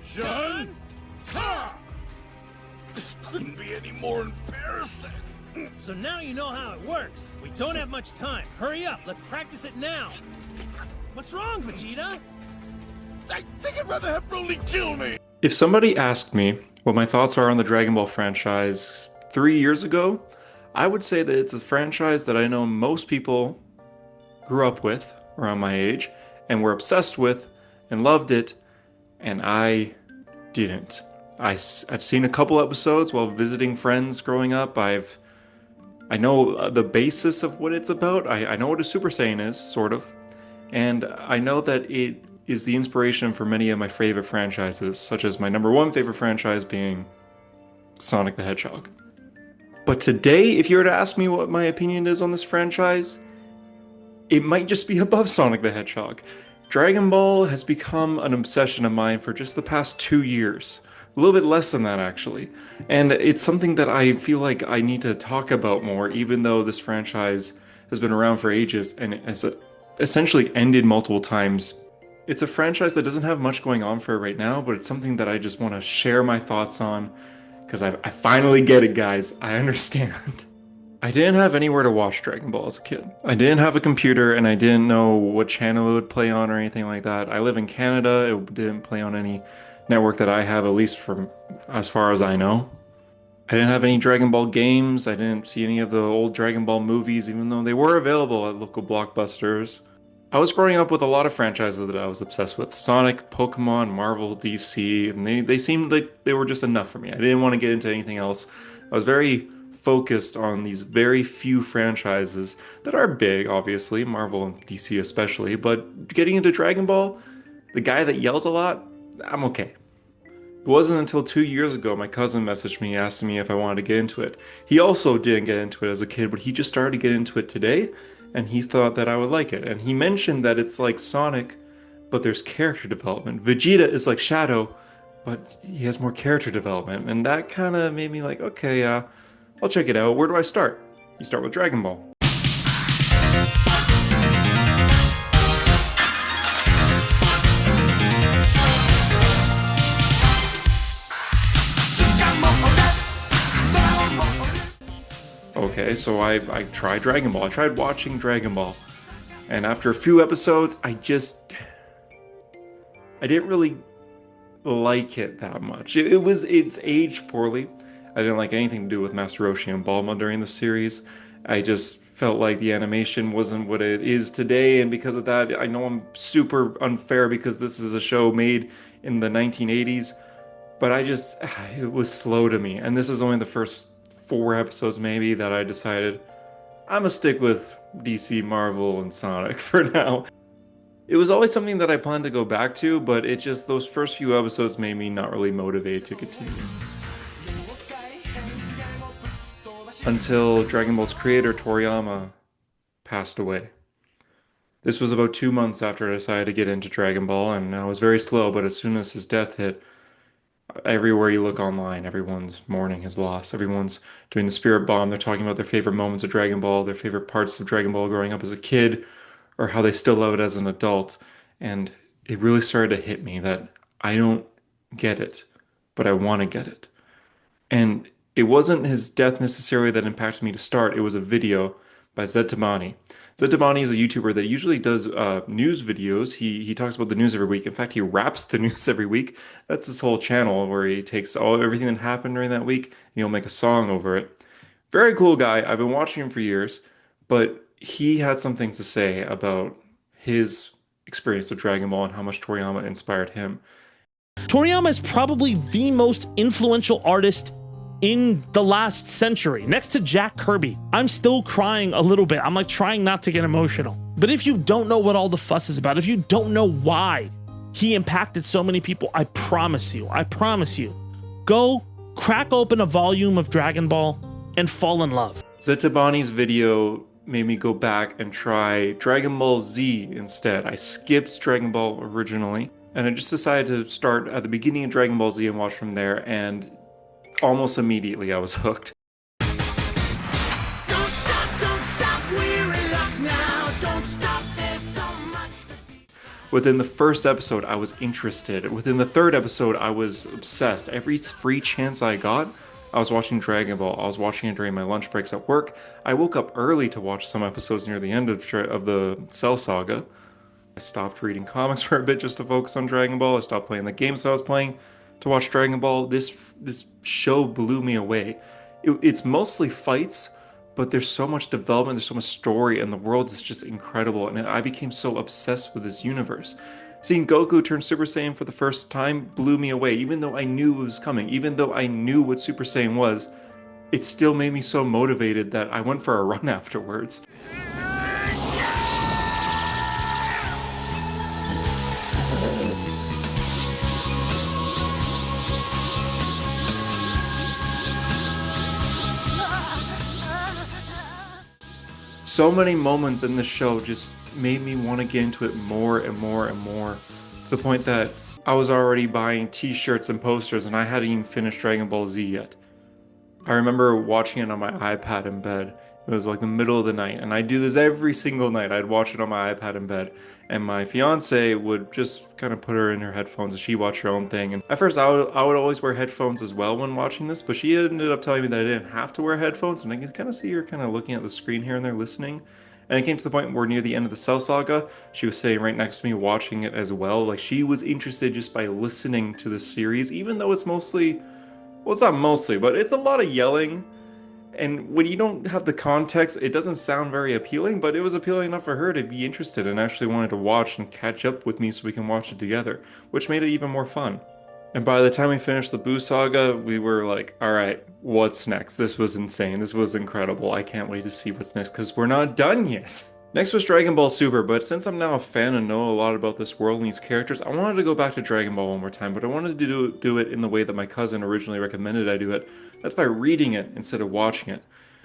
Shun! Ha! This couldn't be any more embarrassing. So now you know how it works. We don't have much time. Hurry up, let's practice it now. What's wrong, Vegeta? I think I'd rather have Broly kill me. If somebody asked me what my thoughts are on the Dragon Ball franchise 3 years ago, I would say that it's a franchise that I know most people grew up with around my age and were obsessed with and loved it, and I didn't. I've seen a couple episodes while visiting friends growing up. I know the basis of what it's about. I know what a Super Saiyan is, sort of. And I know that it is the inspiration for many of my favorite franchises, such as my number one favorite franchise being Sonic the Hedgehog. But today, if you were to ask me what my opinion is on this franchise, it might just be above Sonic the Hedgehog. Dragon Ball has become an obsession of mine for just the past 2 years. A little bit less than that, actually. And it's something that I feel like I need to talk about more, even though this franchise has been around for ages and it has essentially ended multiple times. It's a franchise that doesn't have much going on for it right now, but it's something that I just want to share my thoughts on, because I finally get it, guys. I understand. I didn't have anywhere to watch Dragon Ball as a kid. I didn't have a computer, and I didn't know what channel it would play on or anything like that. I live in Canada. It didn't play on any network that I have, at least from as far as I know. I didn't have any Dragon Ball games. I didn't see any of the old Dragon Ball movies, even though they were available at local blockbusters. I was growing up with a lot of franchises that I was obsessed with. Sonic, Pokemon, Marvel, DC, and they seemed like they were just enough for me. I didn't want to get into anything else. I was very focused on these very few franchises that are big, obviously, Marvel and DC especially, but getting into Dragon Ball, the guy that yells a lot, I'm okay. It wasn't until 2 years ago my cousin messaged me asking me if I wanted to get into it. He also didn't get into it as a kid, but he just started to get into it today, and he thought that I would like it. And he mentioned that it's like Sonic, but there's character development. Vegeta is like Shadow, but he has more character development. And that kind of made me like, okay, I'll check it out. Where do I start? You start with Dragon Ball. Okay, so I tried Dragon Ball. I tried watching Dragon Ball. And after a few episodes, I didn't really like it that much. It's aged poorly. I didn't like anything to do with Master Roshi and Bulma during the series. I just felt like the animation wasn't what it is today, and because of that, I know I'm super unfair because this is a show made in the 1980s, but it was slow to me. And this is only the first 4 episodes maybe that I decided I'm gonna stick with DC, Marvel, and Sonic for now. It was always something that I planned to go back to, but it just, those first few episodes made me not really motivated to continue. Until Dragon Ball's creator, Toriyama, passed away. This was about 2 months after I decided to get into Dragon Ball, and I was very slow, but as soon as his death hit, everywhere you look online, everyone's mourning his loss. Everyone's doing the spirit bomb. They're talking about their favorite moments of Dragon Ball, their favorite parts of Dragon Ball growing up as a kid, or how they still love it as an adult. And it really started to hit me that I don't get it, but I want to get it. And it wasn't his death necessarily that impacted me to start. It was a video by Zed Tabani. Zed Tabani is a YouTuber that usually does news videos. He talks about the news every week. In fact, he raps the news every week. That's his whole channel, where he takes everything that happened during that week and he'll make a song over it. Very cool guy. I've been watching him for years, but he had some things to say about his experience with Dragon Ball and how much Toriyama inspired him. Toriyama is probably the most influential artist in the last century, next to Jack Kirby. I'm still crying a little bit. I'm like trying not to get emotional. But if you don't know what all the fuss is about, if you don't know why he impacted so many people, I promise you, go crack open a volume of Dragon Ball and fall in love. Zed Tabani's video made me go back and try Dragon Ball Z instead. I skipped Dragon Ball originally, and I just decided to start at the beginning of Dragon Ball Z and watch from there, and almost immediately I was hooked. Don't stop, we're in luck now. Don't stop, there's so much to be. Within the first episode, I was interested. Within the third episode, I was obsessed. Every free chance I got, I was watching Dragon Ball. I was watching it during my lunch breaks at work. I woke up early to watch some episodes near the end of the Cell Saga. I stopped reading comics for a bit just to focus on Dragon Ball. I stopped playing the games that I was playing to watch Dragon Ball. This show blew me away. It's mostly fights, but there's so much development, there's so much story, and the world is just incredible. And I became so obsessed with this universe. Seeing Goku turn Super Saiyan for the first time blew me away. Even though I knew it was coming, even though I knew what Super Saiyan was, it still made me so motivated that I went for a run afterwards. So many moments in the show just made me want to get into it more and more and more, to the point that I was already buying t-shirts and posters and I hadn't even finished Dragon Ball Z yet. I remember watching it on my iPad in bed. It was like the middle of the night, and I'd do this every single night. I'd watch it on my iPad in bed, and my fiance would just kind of put her in her headphones and she'd watch her own thing. And at first I would always wear headphones as well when watching this, but she ended up telling me that I didn't have to wear headphones, and I could kind of see her kind of looking at the screen here and there listening. And it came to the point where near the end of the Cell Saga, she was sitting right next to me watching it as well. Like, she was interested just by listening to the series, even though it's mostly, well, it's not mostly, but it's a lot of yelling. And when you don't have the context, it doesn't sound very appealing, but it was appealing enough for her to be interested and actually wanted to watch and catch up with me so we can watch it together, which made it even more fun. And by the time we finished the Buu Saga, we were like, alright, what's next? This was insane. This was incredible. I can't wait to see what's next because we're not done yet. Next was Dragon Ball Super, but since I'm now a fan and know a lot about this world and these characters, I wanted to go back to Dragon Ball one more time, but I wanted to do it in the way that my cousin originally recommended I do it. That's by reading it instead of watching it.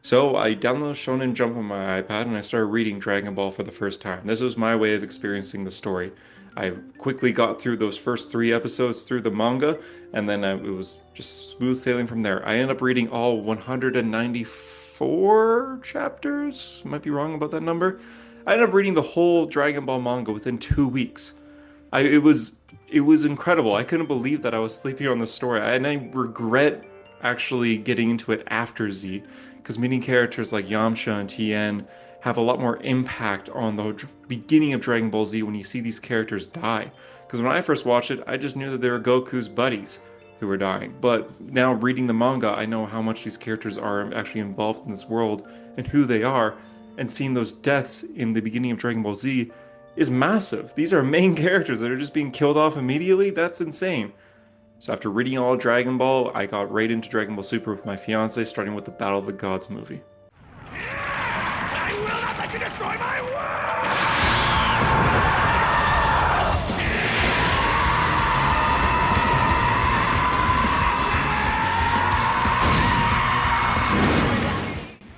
So I downloaded Shonen Jump on my iPad and I started reading Dragon Ball for the first time. This was my way of experiencing the story. I quickly got through those first 3 episodes through the manga, and then it was just smooth sailing from there. I ended up reading all 194 chapters. Might be wrong about that number. I ended up reading the whole Dragon Ball manga within 2 weeks. It was incredible. I couldn't believe that I was sleeping on the story, and I regret actually getting into it after Z, because meeting characters like Yamcha and Tien have a lot more impact on the beginning of Dragon Ball Z when you see these characters die. Because when I first watched it, I just knew that they were Goku's buddies who were dying. But now reading the manga, I know how much these characters are actually involved in this world and who they are. And seeing those deaths in the beginning of Dragon Ball Z is massive. These are main characters that are just being killed off immediately. That's insane. So after reading all Dragon Ball, I got right into Dragon Ball Super with my fiance, starting with the Battle of the Gods movie. I will not let you destroy my world!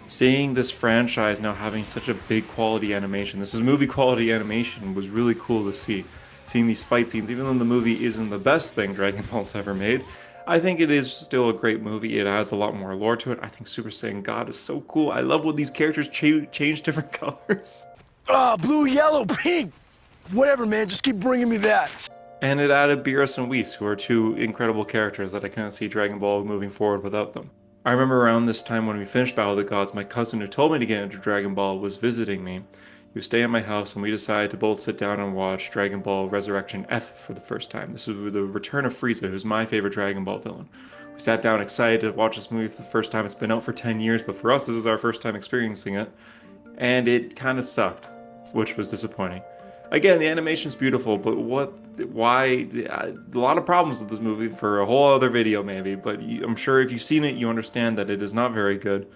Seeing this franchise now having such a big quality animation, this is movie quality animation, was really cool to see. Seeing these fight scenes, even though the movie isn't the best thing Dragon Ball's ever made, I think it is still a great movie. It has a lot more lore to it. I think Super Saiyan God is so cool. I love when these characters change different colors. Blue, yellow, pink. Whatever, man. Just keep bringing me that. And it added Beerus and Whis, who are 2 incredible characters that I couldn't see Dragon Ball moving forward without them. I remember around this time when we finished Battle of the Gods, my cousin who told me to get into Dragon Ball was visiting me. He was staying at my house and we decided to both sit down and watch Dragon Ball Resurrection F for the first time. This was the return of Frieza, who's my favorite Dragon Ball villain. We sat down excited to watch this movie for the first time. It's been out for 10 years, but for us this is our first time experiencing it. And it kind of sucked, which was disappointing. Again, the animation's beautiful, but why, a lot of problems with this movie for a whole other video maybe, but I'm sure if you've seen it, you understand that it is not very good.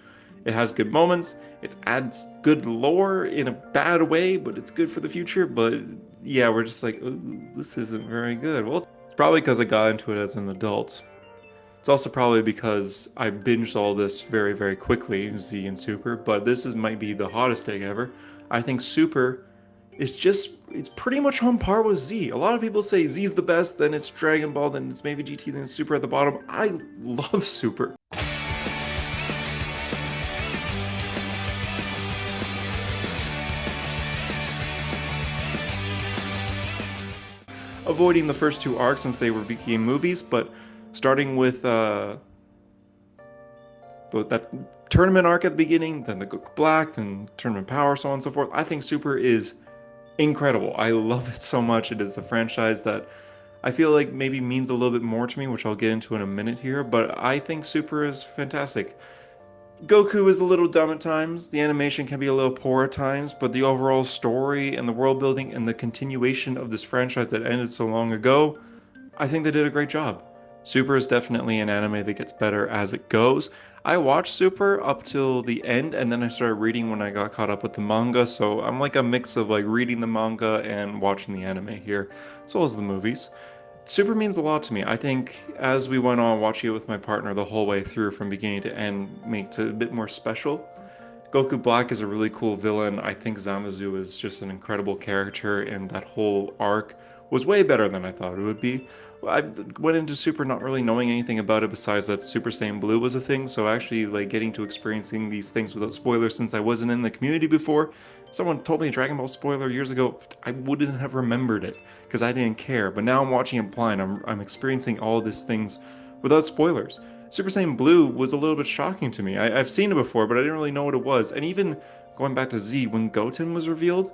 It has good moments, it adds good lore in a bad way, but it's good for the future, but yeah, we're just like, this isn't very good. Well, it's probably because I got into it as an adult. It's also probably because I binged all this very, very quickly, Z and Super, but this might be the hottest take ever. I think Super is it's pretty much on par with Z. A lot of people say Z's the best, then it's Dragon Ball, then it's maybe GT, then it's Super at the bottom. I love Super. avoiding the first two arcs since they became movies, but starting with that tournament arc at the beginning, then the Goku Black, then Tournament Power, so on and so forth. I think Super is incredible. I love it so much. It is a franchise that I feel like maybe means a little bit more to me, which I'll get into in a minute here, but I think Super is fantastic. Goku is a little dumb at times, the animation can be a little poor at times, but the overall story and the world building and the continuation of this franchise that ended so long ago, I think they did a great job. Super is definitely an anime that gets better as it goes. I watched Super up till the end, and then I started reading when I got caught up with the manga, so I'm like a mix of like reading the manga and watching the anime here, as well as the movies. Super means a lot to me. I think as we went on watching it with my partner the whole way through from beginning to end makes it a bit more special. Goku Black is a really cool villain. I think Zamazu is just an incredible character, and that whole arc was way better than I thought it would be. I went into Super not really knowing anything about it besides that Super Saiyan Blue was a thing, so actually like getting to experiencing these things without spoilers since I wasn't in the community before. Someone told me a Dragon Ball spoiler years ago, I wouldn't have remembered it because I didn't care, but now I'm watching it blind. I'm experiencing all of these things without spoilers. Super Saiyan Blue was a little bit shocking to me. I've seen it before, but I didn't really know what it was. And even going back to Z, when Goten was revealed,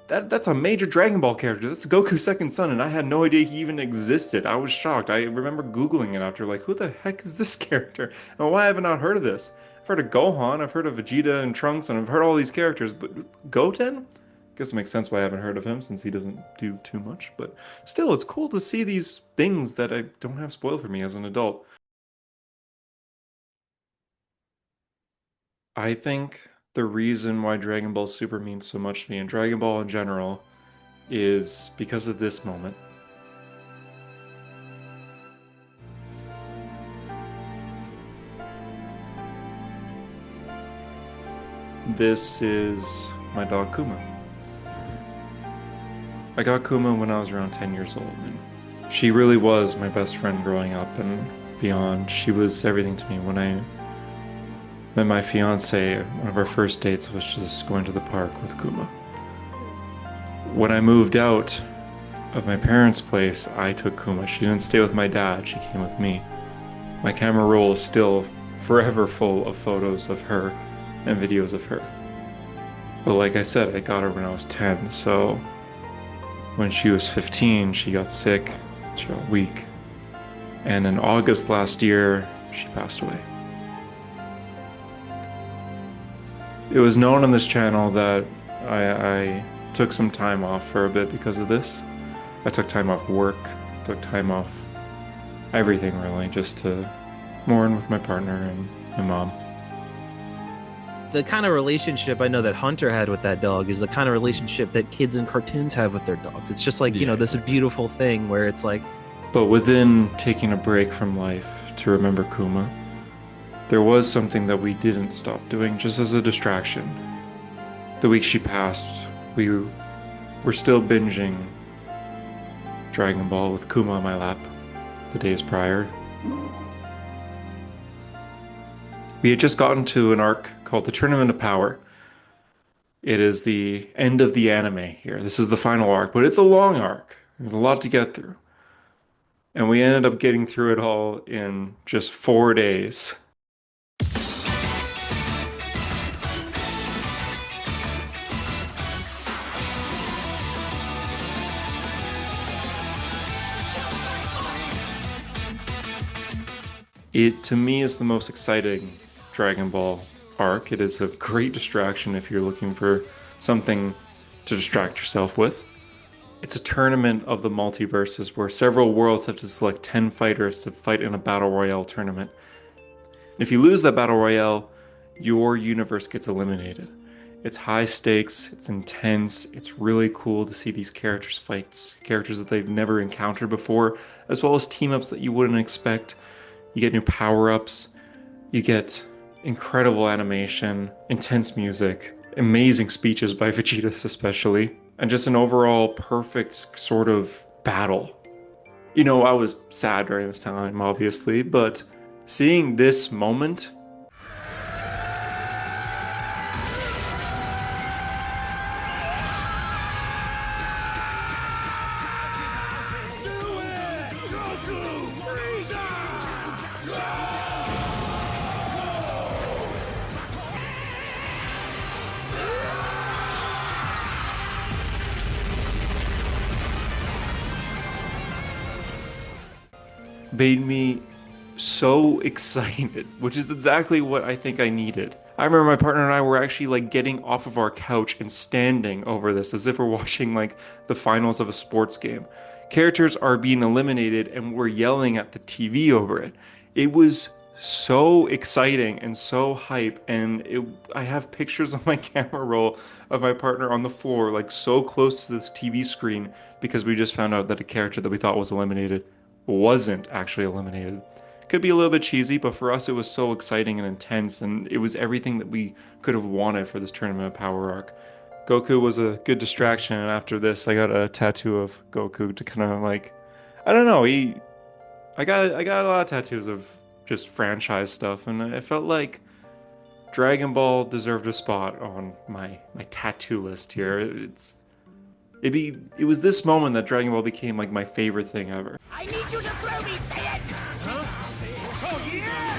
that's a major Dragon Ball character. That's Goku's second son, and I had no idea he even existed. I was shocked. I remember Googling it after, like, who the heck is this character? And why have I not heard of this? I've heard of Gohan, I've heard of Vegeta and Trunks, and I've heard all these characters, but Goten? Guess it makes sense why I haven't heard of him since he doesn't do too much. But still, it's cool to see these things that I don't have spoiled for me as an adult. I think the reason why Dragon Ball Super means so much to me, and Dragon Ball in general, is because of this moment. This is my dog Kuma. I got Kuma when I was around 10 years old, and she really was my best friend growing up and beyond. She was everything to me. When I met my fiance, one of our first dates was just going to the park with Kuma. When I moved out of my parents' place, I took Kuma. She didn't stay with my dad, she came with me. My camera roll is still forever full of photos of her and videos of her. But like I said, I got her when I was 10, so when she was 15, she got sick, she got weak. And in August last year, she passed away. It was known on this channel that I took some time off for a bit because of this. I took time off work, took time off everything really, just to mourn with my partner and my mom. The kind of relationship I know that Hunter had with that dog is the kind of relationship that kids in cartoons have with their dogs. It's just like, you know, this beautiful thing where it's like... But within taking a break from life to remember Kuma, there was something that we didn't stop doing just as a distraction. The week she passed, we were still binging Dragon Ball with Kuma on my lap the days prior. We had just gotten to an arc called the Tournament of Power. It is the end of the anime here. This is the final arc, but it's a long arc. There's a lot to get through. And we ended up getting through it all in just 4 days. It, to me, is the most exciting Dragon Ball arc. It is a great distraction if you're looking for something to distract yourself with. It's a tournament of the multiverses where several worlds have to select 10 fighters to fight in a battle royale tournament. If you lose that battle royale, your universe gets eliminated. It's high stakes, it's intense, it's really cool to see these characters fight, characters that they've never encountered before, as well as team-ups that you wouldn't expect. You get new power-ups, you get incredible animation, intense music, amazing speeches by Vegeta especially, and just an overall perfect sort of battle. You know, I was sad during this time, obviously, but seeing this moment Goku! Made me so excited, which is exactly what I think I needed. I remember my partner and I were actually like getting off of our couch and standing over this as if we're watching like the finals of a sports game. Characters are being eliminated and we're yelling at the TV over it. It was so exciting and so hype, and I have pictures on my camera roll of my partner on the floor like so close to this TV screen because we just found out that a character that we thought was eliminated wasn't actually eliminated. Could be a little bit cheesy, but for us it was so exciting and intense, and it was everything that we could have wanted for this Tournament of Power arc. Goku was a good distraction, and after this I got a tattoo of Goku to kind of like, I don't know, I got a lot of tattoos of just franchise stuff, and I felt like Dragon Ball deserved a spot on my tattoo list here. It was this moment that Dragon Ball became like my favorite thing ever. I need you to throw me, Saiyan! Huh? Oh, yeah!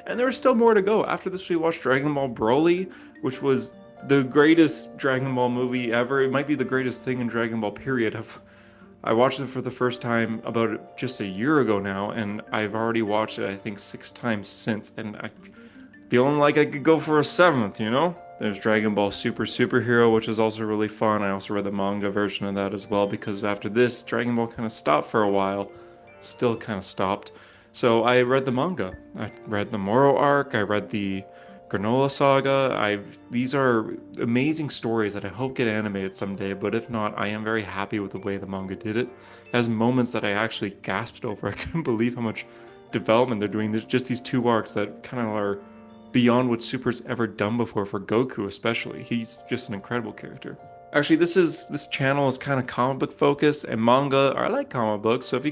And there was still more to go. After this, we watched Dragon Ball Broly, which was the greatest Dragon Ball movie ever. It might be the greatest thing in Dragon Ball, period. I watched it for the first time about just a year ago now, and I've already watched it, I think, 6 times since, and I'm feeling like I could go for a 7th, you know? There's Dragon Ball Super Superhero, which is also really fun. I also read the manga version of that as well, because after this, Dragon Ball kind of stopped for a while. Still kind of stopped. So I read the manga. I read the Moro arc, I read the Granola Saga. These are amazing stories that I hope get animated someday, but if not, I am very happy with the way the manga did it. It has moments that I actually gasped over. I couldn't believe how much development they're doing. There's just these 2 arcs that kind of are beyond what Super's ever done before, for Goku especially. He's just an incredible character. Actually, this channel is kind of comic book focused, and manga. I like comic books, so if you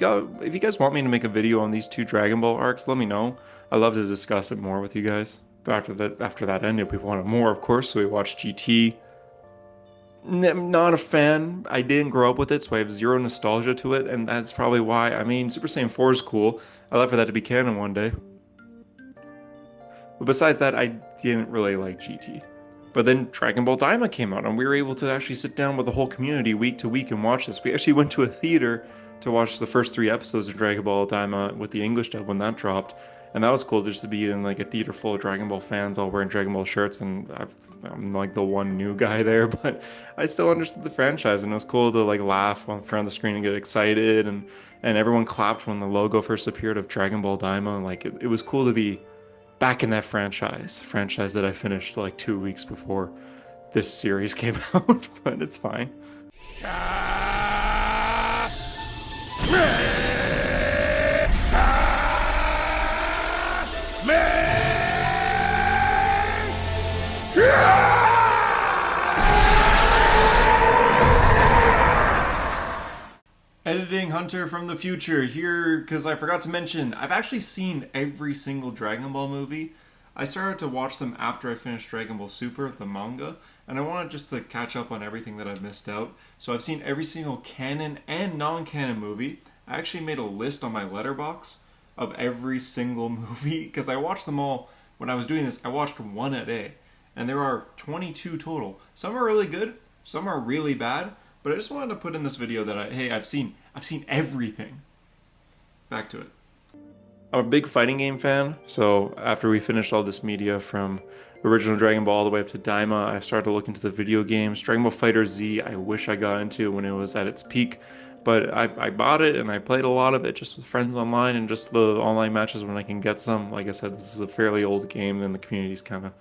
guys want me to make a video on these 2 Dragon Ball arcs, let me know. I'd love to discuss it more with you guys. But after that ended, we wanted more, of course, so we watched GT. Not a fan. I didn't grow up with it, so I have zero nostalgia to it, and that's probably why. I mean, Super Saiyan 4 is cool. I'd love for that to be canon one day. But besides that, I didn't really like GT. But then Dragon Ball Daima came out, and we were able to actually sit down with the whole community week to week and watch this. We actually went to a theater to watch the first 3 episodes of Dragon Ball Daima with the English dub when that dropped. And that was cool just to be in like a theater full of Dragon Ball fans all wearing Dragon Ball shirts, and I'm like the one new guy there, but I still understood the franchise, and it was cool to like laugh in front of the screen and get excited, and everyone clapped when the logo first appeared of Dragon Ball Daima. Like it was cool to be back in that franchise that I finished like 2 weeks before this series came out, but it's fine. Editing Hunter from the future here, because I forgot to mention, I've actually seen every single Dragon Ball movie. I started to watch them after I finished Dragon Ball Super, the manga, and I wanted just to catch up on everything that I've missed out. So I've seen every single canon and non-canon movie. I actually made a list on my letterbox of every single movie, because I watched them all. When I was doing this, I watched one a day, and there are 22 total. Some are really good, some are really bad, but I just wanted to put in this video that I've seen everything. Back to it. I'm a big fighting game fan, so after we finished all this media from original Dragon Ball all the way up to Daima, I started to look into the video games. Dragon Ball Fighter Z, I wish I got into when it was at its peak, but I bought it and I played a lot of it just with friends online and just the online matches when I can get some. Like I said, this is a fairly old game and the community's kind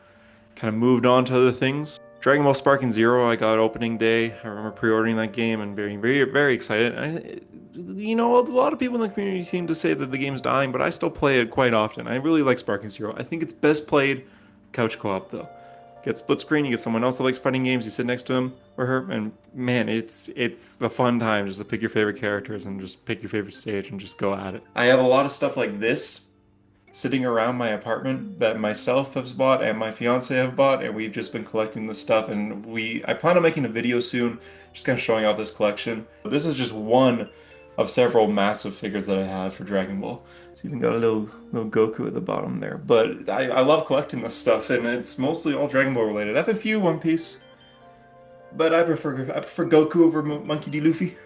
of moved on to other things. Dragon Ball Sparking Zero, I got opening day. I remember pre-ordering that game and being very, very excited. You know, a lot of people in the community seem to say that the game's dying, but I still play it quite often. I really like Sparking Zero. I think it's best played couch co-op though. Get split screen, you get someone else that likes fighting games, you sit next to him or her, and man, it's a fun time just to pick your favorite characters and just pick your favorite stage and just go at it. I have a lot of stuff like this sitting around my apartment that myself have bought and my fiance have bought, and we've just been collecting this stuff. And I plan on making a video soon, just kind of showing off this collection. This is just one of several massive figures that I have for Dragon Ball. It's even got a little Goku at the bottom there. But I love collecting this stuff, and it's mostly all Dragon Ball related. I have a few One Piece, but I prefer Goku over Monkey D. Luffy.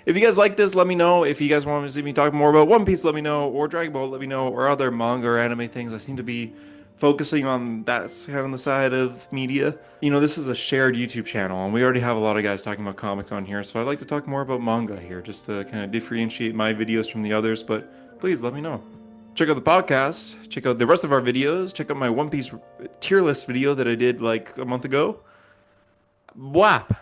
If you guys like this, let me know. If you guys want to see me talk more about One Piece, let me know. Or Dragon Ball, let me know. Or other manga or anime things. I seem to be focusing on that kind of the side of media. You know, this is a shared YouTube channel, and we already have a lot of guys talking about comics on here, so I'd like to talk more about manga here, just to kind of differentiate my videos from the others, but please let me know. Check out the podcast, check out the rest of our videos, check out my One Piece tier list video that I did like a month ago. WAP!